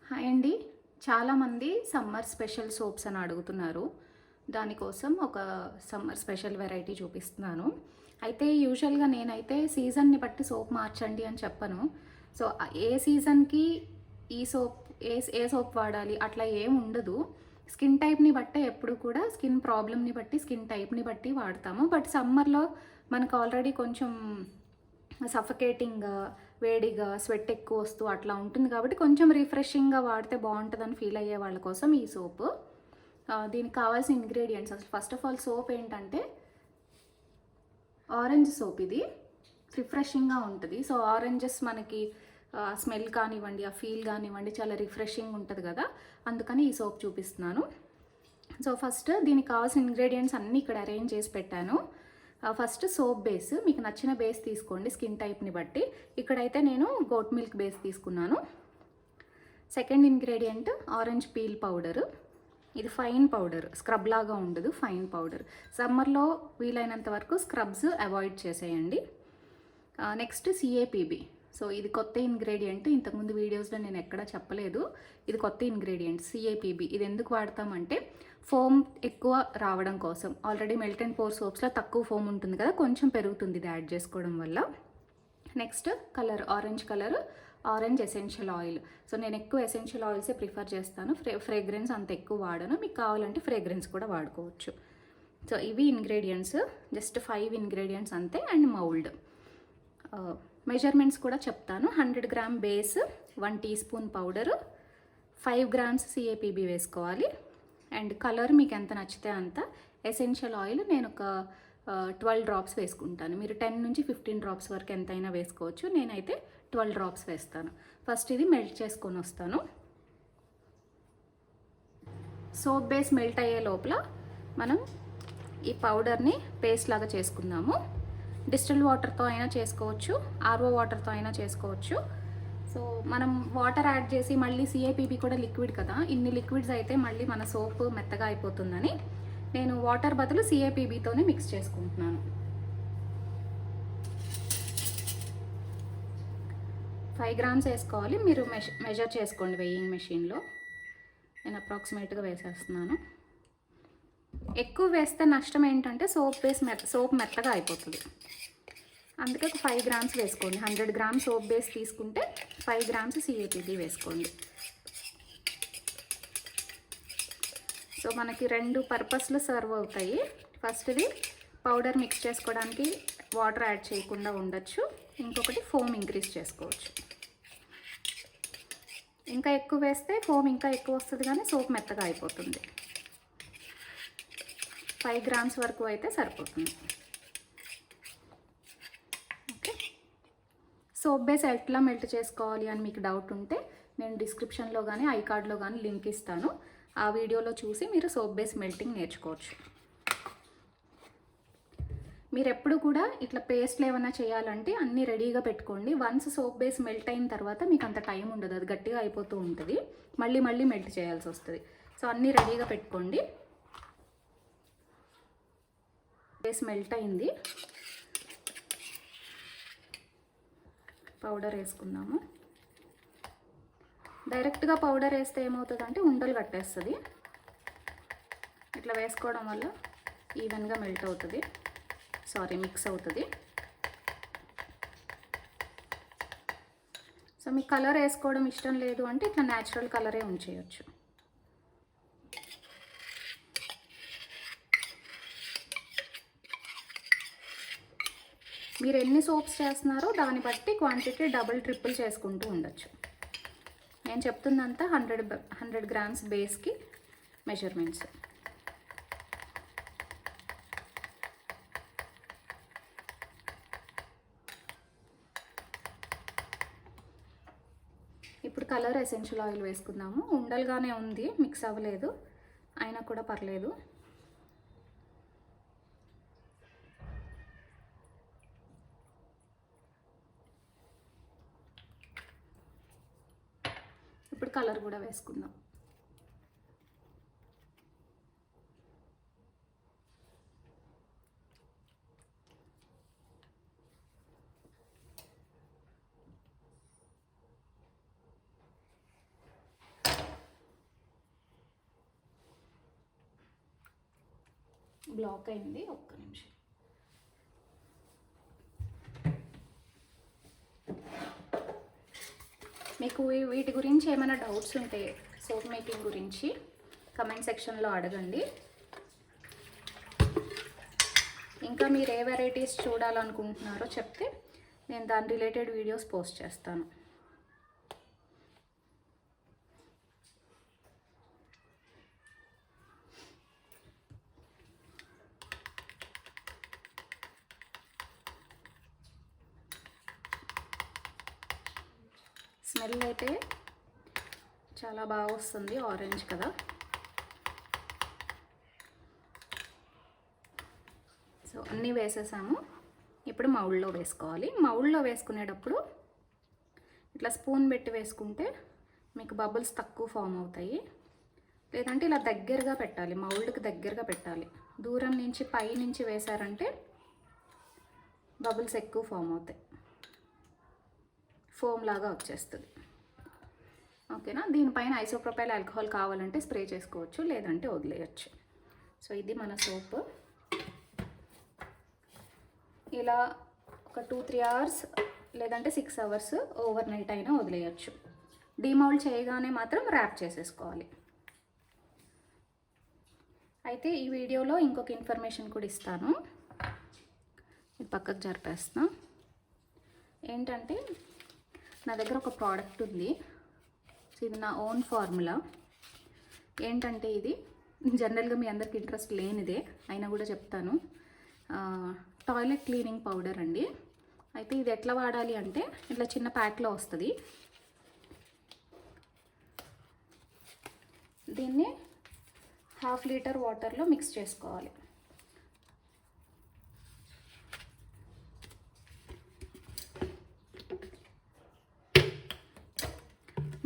Hi అండి. చాలామంది summer special soaps అని అడుగుతున్నారు. దానికోసం ఒక సమ్మర్ స్పెషల్ వెరైటీ చూపిస్తున్నాను. అయితే యూజువల్‌గా నేనైతే సీజన్‌ని బట్టి సోప్ మార్చండి అని చెప్పను. సో, ఏ సీజన్‌కి ఈ సోప్ ఏ సోప్ వాడాలి అట్లా ఏం ఉండదు. స్కిన్ టైప్‌ని బట్టే ఎప్పుడు కూడా స్కిన్ ప్రాబ్లమ్‌ని బట్టి, స్కిన్ టైప్‌ని బట్టి వాడతాము. బట్ సమ్మర్‌లో మనకు ఆల్రెడీ కొంచెం సఫకేటింగ్‌గా, వేడిగా, స్వెట్ ఎక్కువ వస్తూ అట్లా ఉంటుంది కాబట్టి కొంచెం రిఫ్రెషింగ్‌గా వాడితే బావుంటదని ఫీల్ అయ్యే వాళ్ళ కోసం ఈ సోపు. దీనికి కావాల్సిన ఇంగ్రీడియంట్స్ అసలు ఫస్ట్ ఆఫ్ ఆల్ సోప్ ఏంటంటే ఆరెంజ్ సోప్ ఇది. రిఫ్రెషింగ్‌గా ఉంటది. సో, ఆరెంజెస్ మనకి స్మెల్ కానివ్వండి, ఆ ఫీల్ కానివ్వండి చాలా రిఫ్రెషింగ్ ఉంటది కదా! అందుకని ఈ సోప్ చూపిస్తున్నాను. సో, ఫస్ట్ దీనికి కావాల్సిన ఇంగ్రీడియంట్స్ అన్నీ ఇక్కడ అరేంజ్ చేసి పెట్టాను. ఫస్ట్ సోప్ బేస్ మీకు నచ్చిన బేస్ తీసుకోండి స్కిన్ టైప్ని బట్టి. ఇక్కడైతే నేను గోట్ మిల్క్ బేస్ తీసుకున్నాను. Second ingredient orange peel powder. ఇది ఫైన్ పౌడర్, స్క్రబ్ లాగా ఉండదు, ఫైన్ పౌడర్. సమ్మర్లో వీలైనంత వరకు స్క్రబ్స్ అవాయిడ్ చేసేయండి. నెక్స్ట్ సిఏపిబి. సో, ఇది కొత్త ఇంగ్రీడియంట్. ఇంతకుముందు వీడియోస్లో నేను ఎక్కడా చెప్పలేదు. ఇది కొత్త ఇంగ్రీడియంట్ సిఏపిబి. ఇది ఎందుకు వాడతామంటే ఫోమ్ ఎక్కువ రావడం కోసం. ఆల్రెడీ మెల్ట్ అండ్ పోర్ సోప్స్లో తక్కువ ఫోమ్ ఉంటుంది కదా, కొంచెం పెరుగుతుంది ఇది యాడ్ చేసుకోవడం వల్ల. Next colour, orange colour, orange essential oil. So, నేను ఎక్కువ ఎసెన్షియల్ ఆయిల్సే ప్రిఫర్ చేస్తాను. ఫ్రేగ్రెన్స్ అంత ఎక్కువ వాడను. మీకు కావాలంటే ఫ్రేగ్రెన్స్ కూడా వాడుకోవచ్చు. సో, ఇవి ఇంగ్రీడియంట్స్, జస్ట్ 5 ఇంగ్రీడియంట్స్ అంతే. And mould. మెజర్మెంట్స్ కూడా చెప్తాను. 100 gram base, 1 teaspoon powder, 5 grams CAPB వేసుకోవాలి. అండ్ కలర్ మీకు ఎంత నచ్చితే అంత. ఎసెన్షియల్ ఆయిల్ నేను ఒక 12 డ్రాప్స్ వేసుకుంటాను. మీరు 10 నుంచి 15 డ్రాప్స్ వరకు ఎంతైనా వేసుకోవచ్చు. నేనైతే 12 డ్రాప్స్ వేస్తాను. ఫస్ట్ ఇది మెల్ట్ చేసుకొని వస్తాను. సోప్ బేస్ మెల్ట్ అయ్యే లోపల మనం ఈ పౌడర్ని పేస్ట్ లాగా చేసుకుందాము. డిస్టిల్డ్ వాటర్తో అయినా చేసుకోవచ్చు, ఆర్ఓ వాటర్తో అయినా చేసుకోవచ్చు. సో, మనం వాటర్ యాడ్ చేసి మళ్ళీ సిఏపిబి కూడా లిక్విడ్ కదా, ఇన్ని లిక్విడ్స్ అయితే మళ్ళీ మన సోప్ మెత్తగా అయిపోతుందని నేను వాటర్ బదులు సిఏపిబితోనే మిక్స్ చేసుకుంటున్నాను. 5 గ్రామ్స్ వేసుకోవాలి. మీరు మెజర్ చేసుకోండి వెయింగ్ మెషిన్లో. నేను అప్రాక్సిమేట్గా వేసేస్తున్నాను. ఎక్కువ వేస్తే నష్టం ఏంటంటే సోప్ మెత్తగా అయిపోతుంది. అందుకే ఒక 5 గ్రామ్స్ వేసుకోండి. 100 గ్రామ్స్ సోప్ బేస్ తీసుకుంటే 5 గ్రామ్స్ సిఏపిబి వేసుకోండి. సో, మనకి 2 పర్పస్లు సర్వ్ అవుతాయి. ఫస్ట్ది పౌడర్ మిక్స్ చేసుకోవడానికి వాటర్ యాడ్ చేయకుండా ఉండొచ్చు. ఇంకొకటి ఫోమ్ ఇంక్రీజ్ చేసుకోవచ్చు. ఇంకా ఎక్కువ వేస్తే ఫోమ్ ఇంకా ఎక్కువ వస్తుంది కానీ సోప్ మెత్తగా అయిపోతుంది. 5 గ్రామ్స్ వరకు అయితే సరిపోతుంది. ఓకే. సోప్ బేస్ ఎట్లా మెల్ట్ చేసుకోవాలి అని మీకు డౌట్ ఉంటే నేను డిస్క్రిప్షన్లో కానీ ఐకార్డ్లో కానీ లింక్ ఇస్తాను. ఆ వీడియోలో చూసి మీరు సోప్ బేస్ మెల్టింగ్ నేర్చుకోవచ్చు. మీరు ఎప్పుడు కూడా ఇట్లా పేస్ట్లు ఏమైనా చేయాలంటే అన్నీ రెడీగా పెట్టుకోండి. వన్స్ సోప్ బేస్ మెల్ట్ అయిన తర్వాత మీకు అంత టైం ఉండదు, అది గట్టిగా అయిపోతూ ఉంటుంది, మళ్ళీ మెల్ట్ చేయాల్సి వస్తుంది. సో, అన్నీ రెడీగా పెట్టుకోండి. బేస్ మెల్ట్ అయింది. పౌడర్ వేసుకుందాము. డైరెక్ట్గా పౌడర్ వేస్తే ఏమవుతుందంటే ఉండలు కట్టేస్తుంది. ఇట్లా వేసుకోవడం వల్ల ఈవెన్గా మిక్స్ అవుతుంది. సో, మీకు కలర్ వేసుకోవడం ఇష్టం లేదు అంటే ఇట్లా న్యాచురల్ కలరే ఉంచేయచ్చు. మీరు ఎన్ని సోప్స్ చేస్తున్నారో దాన్ని బట్టి క్వాంటిటీ డబుల్ ట్రిపుల్ చేసుకుంటూ ఉండొచ్చు. నేను చెప్తుందంతా 100 గ్రామ్స్ బేస్కి మెజర్మెంట్స్. ఇప్పుడు కలర్ ఎసెన్షియల్ ఆయిల్ వేసుకుందాము. ఉండలుగానే ఉంది, మిక్స్ అవ్వలేదు, అయినా కూడా పర్లేదు. ఇప్పుడు కలర్ కూడా వేసుకుందాం. బ్లాక్ అయింది, ఒక్క నిమిషం. మీకు వీటి గురించి ఏమైనా డౌట్స్ ఉంటే సోప్ మేకింగ్ గురించి కమెంట్ సెక్షన్లో అడగండి. ఇంకా మీరు ఏ వెరైటీస్ చూడాలనుకుంటున్నారో చెప్తే నేను దాని రిలేటెడ్ వీడియోస్ పోస్ట్ చేస్తాను. స్మెల్ అయితే చాలా బాగా వస్తుంది, ఆరెంజ్ కదా. సో అన్నీ వేసేసాము. ఇప్పుడు మౌల్డ్లో వేసుకోవాలి. మౌల్డ్లో వేసుకునేటప్పుడు ఇట్లా స్పూన్ పెట్టి వేసుకుంటే మీకు బబుల్స్ తక్కువ ఫామ్ అవుతాయి. లేదంటే ఇలా దగ్గరగా పెట్టాలి, మౌల్డ్కి దగ్గరగా పెట్టాలి. దూరం నుంచి పై నుంచి వేసారంటే బబుల్స్ ఎక్కువ ఫామ్ అవుతాయి, ఫోమ్ లాగా వచ్చేస్తుంది. ఓకేనా. దీనిపైన ఐసోప్రొపైల్ ఆల్కహాల్ కావాలంటే స్ప్రే చేసుకోవచ్చు, లేదంటే వదిలేయచ్చు. సో ఇది మన సోప్. ఇలా ఒక 2-3 అవర్స్ లేదంటే 6 అవర్స్ ఓవర్ నైట్ అయినా వదిలేయచ్చు. డీమౌల్డ్ చేయగానే మాత్రం ర్యాప్ చేసేసుకోవాలి. అయితే ఈ వీడియోలో ఇంకొక ఇన్ఫర్మేషన్ కూడా ఇస్తాను, ఇది పక్కకు జరిపేస్తాను. ఏంటంటే నా దగ్గర ఒక ప్రోడక్ట్ ఉంది, ఇది నా ఓన్ ఫార్ములా. ఏంటంటే ఇది జనరల్గా మీ అందరికి ఇంట్రెస్ట్ లేనిదే అయినా కూడా చెప్తాను. టాయిలెట్ క్లీనింగ్ పౌడర్ అండి. అయితే ఇది ఎట్లా వాడాలి అంటే ఇట్లా చిన్న ప్యాక్లో వస్తుంది. దీన్ని 1/2 లీటర్ వాటర్లో మిక్స్ చేసుకోవాలి.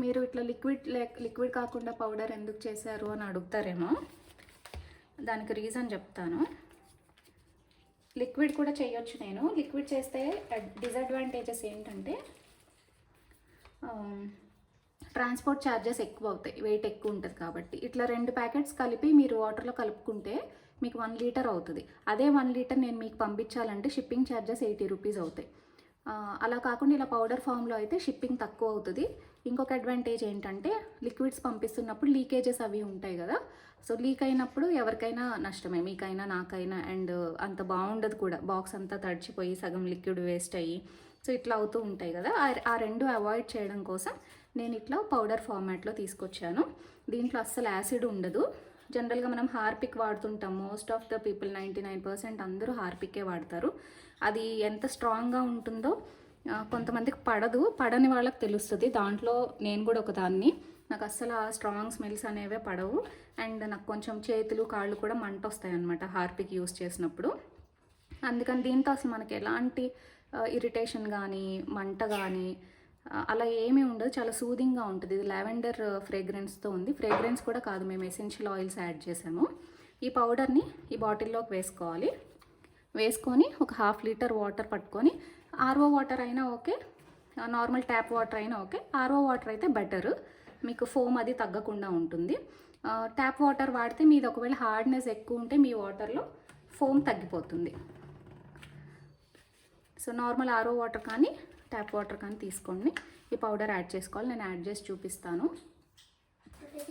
మీరు ఇట్లా లిక్విడ్ కాకుండా పౌడర్ ఎందుకు చేశారు అని అడుగుతారేమో. దానికి రీజన్ చెప్తాను. లిక్విడ్ కూడా చేయొచ్చు నేను. లిక్విడ్ చేస్తే డిసడ్వాంటేజెస్ ఏంటంటే ట్రాన్స్పోర్ట్ ఛార్జెస్ ఎక్కువ అవుతాయి, వెయిట్ ఎక్కువ ఉంటుంది కాబట్టి. ఇట్లా 2 ప్యాకెట్స్ కలిపి మీరు వాటర్లో కలుపుకుంటే మీకు 1 లీటర్ అవుతుంది. అదే 1 లీటర్ నేను మీకు పంపించాలంటే షిప్పింగ్ ఛార్జెస్ 80 రూపీస్ అవుతాయి. అలా కాకుండా ఇలా పౌడర్ ఫామ్లో అయితే షిప్పింగ్ తక్కువ అవుతుంది. ఇంకొక అడ్వాంటేజ్ ఏంటంటే లిక్విడ్స్ పంపిస్తున్నప్పుడు లీకేజెస్ అవి ఉంటాయి కదా. సో లీక్ అయినప్పుడు ఎవరికైనా నష్టమే, మీకైనా నాకైనా. అండ్ అంత బాగుండదు కూడా, బాక్స్ అంతా తడిచిపోయి సగం లిక్విడ్ వేస్ట్ అయ్యి సో ఇట్లా అవుతూ ఉంటాయి కదా. ఆ రెండు అవాయిడ్ చేయడం కోసం నేను ఇట్లా పౌడర్ ఫార్మాట్లో తీసుకొచ్చాను. దీంట్లో అస్సలు యాసిడ్ ఉండదు. జనరల్గా మనం హార్పిక్ వాడుతుంటాం, మోస్ట్ ఆఫ్ ద పీపుల్ 99% అందరూ హార్పికే వాడతారు. అది ఎంత స్ట్రాంగ్గా ఉంటుందో కొంతమందికి పడని వాళ్ళకి తెలుస్తుంది. దాంట్లో నేను కూడా ఒకదాన్ని. నాకు అస్సలు ఆ స్ట్రాంగ్ స్మెల్స్ అనేవే పడవు. అండ్ నాకు కొంచెం చేతులు కాళ్ళు కూడా మంట వస్తాయి అన్నమాట హార్పిక్ యూస్ చేసినప్పుడు. అందుకని దీంతో అసలు మనకి ఎలాంటి ఇరిటేషన్ కానీ మంట కానీ అలా ఏమీ ఉండదు. చాలా సూదింగ్గా ఉంటుంది. ఇది లావెండర్ ఫ్రేగ్రెన్స్తో ఉంది. ఫ్రేగ్రెన్స్ కూడా కాదు, మేము ఎసెన్షియల్ ఆయిల్స్ యాడ్ చేసాము. ఈ పౌడర్ని ఈ బాటిల్లోకి వేసుకోవాలి. వేసుకొని ఒక 1/2 లీటర్ వాటర్ పట్టుకొని, ఆర్ఓ వాటర్ అయినా ఓకే, నార్మల్ ట్యాప్ వాటర్ అయినా ఓకే. ఆర్ఓ వాటర్ అయితే బెటర్, మీకు ఫోమ్ అది తగ్గకుండా ఉంటుంది. ట్యాప్ వాటర్ వాడితే మీది ఒకవేళ హార్డ్నెస్ ఎక్కువ ఉంటే మీ వాటర్లో ఫోమ్ తగ్గిపోతుంది. సో నార్మల్ ఆర్ఓ వాటర్ కానీ ట్యాప్ వాటర్ కానీ తీసుకోండి. ఈ పౌడర్ యాడ్ చేసుకోవాలి. నేను యాడ్ చేసి చూపిస్తాను.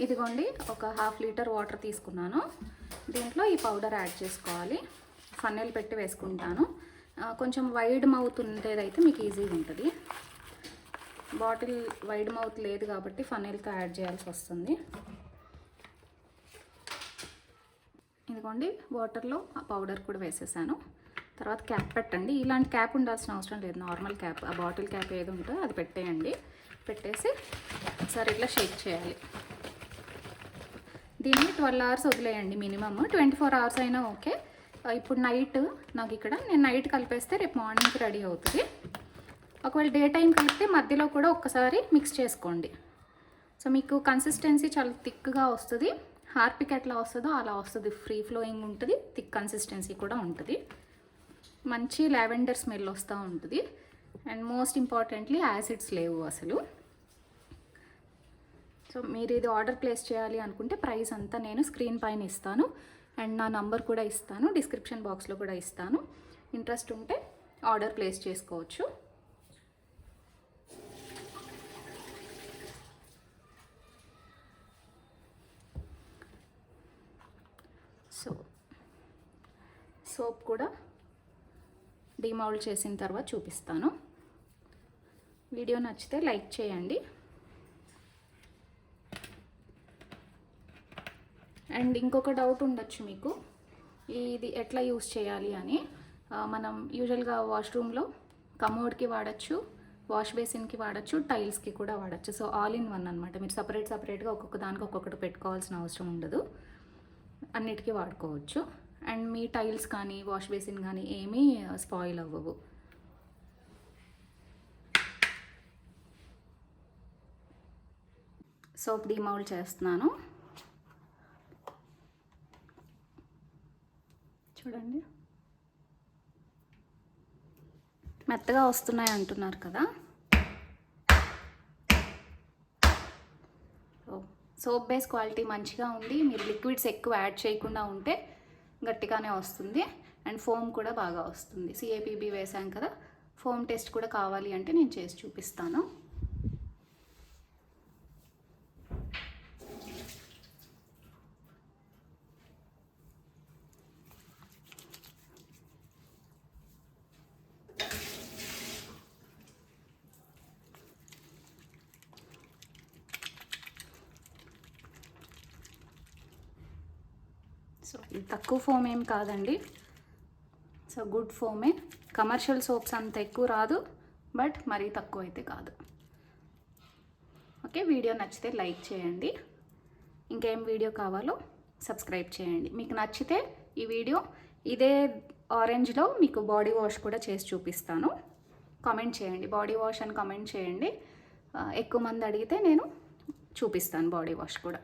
ఇదిగోండి, ఒక 1/2 లీటర్ వాటర్ తీసుకున్నాను. దీంట్లో ఈ పౌడర్ యాడ్ చేసుకోవాలి. ఫన్నెల్ పెట్టి వేసుకుంటాను. కొంచెం వైడ్ మౌత్ ఉండేదైతే మీకు ఈజీగా ఉంటుంది. బాటిల్ వైడ్ మౌత్ లేదు కాబట్టి ఫన్నెల్తో యాడ్ చేయాల్సి వస్తుంది. ఇదిగోండి, వాటర్లో ఆ పౌడర్ కూడా వేసేసాను. తర్వాత క్యాప్ పెట్టండి. ఇలాంటి క్యాప్ ఉండాల్సిన అవసరం లేదు, నార్మల్ క్యాప్, ఆ బాటిల్ క్యాప్ ఏది ఉంటుందో అది పెట్టేయండి. పెట్టేసి ఒకసారి ఇట్లా షేక్ చేయాలి. దీన్ని 12 అవర్స్ వదిలేయండి మినిమమ్. 24 అవర్స్ అయినా ఓకే. ఇప్పుడు నైట్ నేను నైట్ కలిపేస్తే రేపు మార్నింగ్కి రెడీ అవుతుంది. ఒకవేళ డే టైం కలిపితే మధ్యలో కూడా ఒక్కసారి మిక్స్ చేసుకోండి. సో మీకు కన్సిస్టెన్సీ చాలా థిక్గా వస్తుంది. హార్పిక్ ఎట్లా వస్తుందో అలా వస్తుంది. ఫ్రీ ఫ్లోయింగ్ ఉంటుంది, థిక్ కన్సిస్టెన్సీ కూడా ఉంటుంది. మంచి లావెండర్ స్మెల్ వస్తూ ఉంటుంది. అండ్ మోస్ట్ ఇంపార్టెంట్లీ యాసిడ్స్ లేవు అసలు. సో మీరు ఇది ఆర్డర్ ప్లేస్ చేయాలి అనుకుంటే ప్రైస్ అంతా నేను స్క్రీన్ పైన ఇస్తాను. అండ్ నా నంబర్ కూడా ఇస్తాను, డిస్క్రిప్షన్ బాక్స్లో కూడా ఇస్తాను. ఇంట్రెస్ట్ ఉంటే ఆర్డర్ ప్లేస్ చేసుకోవచ్చు. సోప్ కూడా డిమౌల్డ్ చేసిన తర్వాత చూపిస్తాను. వీడియో నచ్చితే లైక్ చేయండి. అండ్ ఇంకొక డౌట్ ఉండొచ్చు మీకు, ఇది ఎట్లా యూస్ చేయాలి అని. మనం యూజువల్గా వాష్రూమ్లో కమోడ్కి వాడచ్చు, వాష్ బేసిన్కి వాడచ్చు, టైల్స్కి కూడా వాడచ్చు. సో ఆల్ ఇన్ వన్ అనమాట. మీరు సపరేట్గా ఒక్కొక్క దానికి ఒక్కొక్కటి పెట్టుకోవాల్సిన అవసరం ఉండదు, అన్నిటికీ వాడుకోవచ్చు. అండ్ మీ టైల్స్ కానీ వాష్ బేసిన్ కానీ ఏమీ స్పాయిల్ అవ్వవు. సోప్ డిమౌల్డ్ చేస్తున్నాను. చూడండి, మెత్తగా వస్తున్నాయి అంటున్నారు కదా. సోప్ బేస్ క్వాలిటీ మంచిగా ఉంది. మీరు లిక్విడ్స్ ఎక్కువ యాడ్ చేయకుండా ఉంటే గట్టిగానే వస్తుంది. అండ్ ఫోమ్ కూడా బాగా వస్తుంది. CAPB వేసాం కదా, ఫోమ్ టెస్ట్ కూడా కావాలి అంటే నేను చేసి చూపిస్తాను. సో ఇది తక్కువ ఫోమ్ ఏం కాదండి. సో గుడ్ ఫోమే. కమర్షియల్ సోప్స్ అంత ఎక్కువ రాదు, బట్ మరీ తక్కువ అయితే కాదు. ఓకే, వీడియో నచ్చితే లైక్ చేయండి. ఇంకేం వీడియో కావాలో సబ్స్క్రైబ్ చేయండి. మీకు నచ్చితే ఈ వీడియో ఇదే ఆరెంజ్లో మీకు బాడీ వాష్ కూడా చేసి చూపిస్తాను. కామెంట్ చేయండి, బాడీ వాష్ అని కామెంట్ చేయండి. ఎక్కువ మంది అడిగితే నేను చూపిస్తాను బాడీ వాష్ కూడా.